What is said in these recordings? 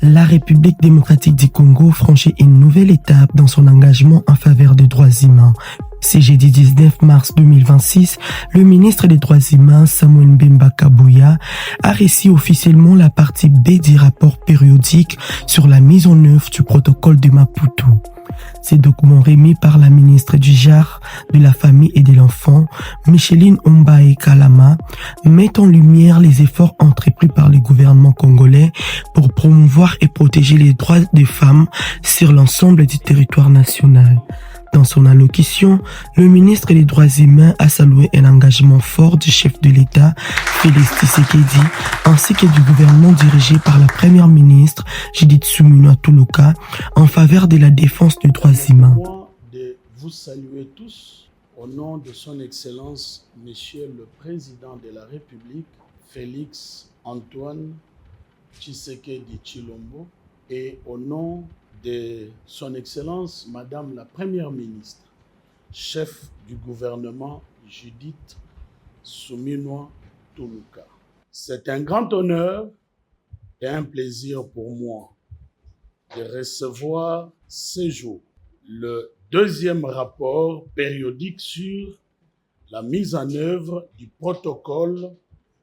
La République démocratique du Congo franchit une nouvelle étape dans son engagement en faveur des droits humains. Ce jeudi 19 mars 2026, le ministre des Droits humains, Samuel Mbemba Kabouya, a reçu officiellement la partie B du rapport périodique sur la mise en œuvre du protocole de Maputo. Ces documents remis par la ministre du Genre, de la Famille et de l'Enfant, Micheline Ombaye Kalama, mettent en lumière les efforts entrepris par le gouvernement congolais pour promouvoir et protéger les droits des femmes sur l'ensemble du territoire national. Dans son allocution, le ministre des Droits humains a salué un engagement fort du chef de l'État, Félix Tshisekedi, ainsi que du gouvernement dirigé par la première ministre, Judith Suminwa Tuluka, en faveur de la défense des droits humains. De vous saluer tous au nom de son Excellence, Monsieur le Président de la République, Félix Antoine Tshisekedi Tshilombo, et au nom de son Excellence, Madame la Première ministre, chef du gouvernement, Judith Suminwa Tuluka. C'est un grand honneur et un plaisir pour moi de recevoir ce jour le deuxième rapport périodique sur la mise en œuvre du protocole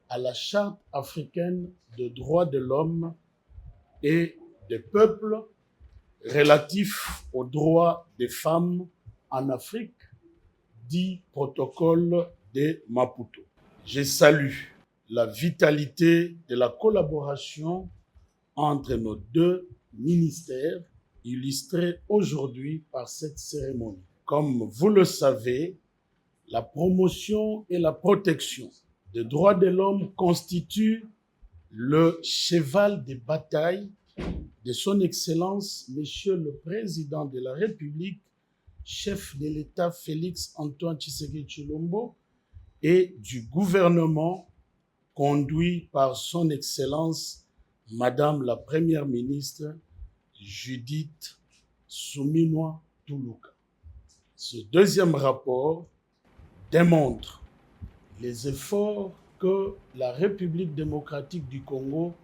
à la Charte africaine des droits de l'homme et des peuples relatif aux droits des femmes en Afrique, dit protocole de Maputo. Je salue la vitalité de la collaboration entre nos deux ministères, illustrée aujourd'hui par cette cérémonie. Comme vous le savez, la promotion et la protection des droits de l'homme constituent le cheval de bataille de son Excellence, Monsieur le Président de la République, chef de l'État Félix Antoine Tshisekedi Tshilombo, et du gouvernement conduit par son Excellence, Madame la Première ministre, Judith Suminwa Tuluka. Ce deuxième rapport démontre les efforts que la République démocratique du Congo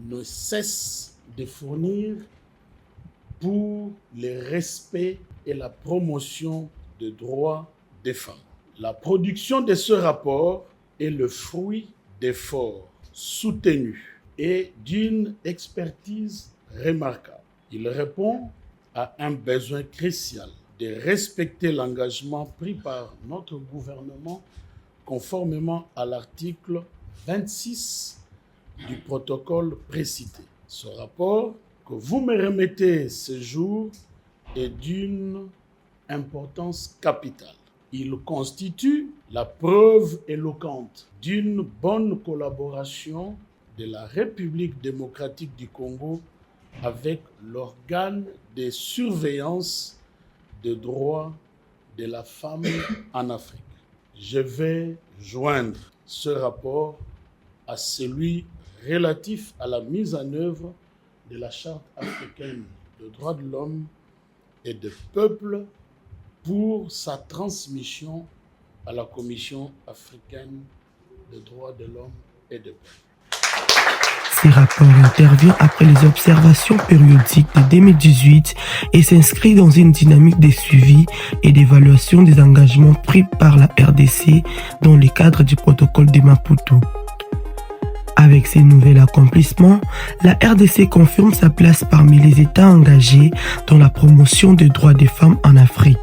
ne cesse de fournir pour le respect et la promotion des droits des femmes. La production de ce rapport est le fruit d'efforts soutenus et d'une expertise remarquable. Il répond à un besoin crucial de respecter l'engagement pris par notre gouvernement conformément à l'article 26 du protocole précité. Ce rapport que vous me remettez ce jour est d'une importance capitale. Il constitue la preuve éloquente d'une bonne collaboration de la République démocratique du Congo avec l'organe de surveillance des droits de la femme en Afrique. Je vais joindre ce rapport à celui relatif à la mise en œuvre de la Charte africaine des droits de l'homme et des peuples pour sa transmission à la Commission africaine des droits de l'homme et des peuples. Ces rapports interviennent après les observations périodiques de 2018 et s'inscrivent dans une dynamique de suivi et d'évaluation des engagements pris par la RDC dans le cadre du protocole de Maputo. Avec ces nouveaux accomplissements, la RDC confirme sa place parmi les États engagés dans la promotion des droits des femmes en Afrique.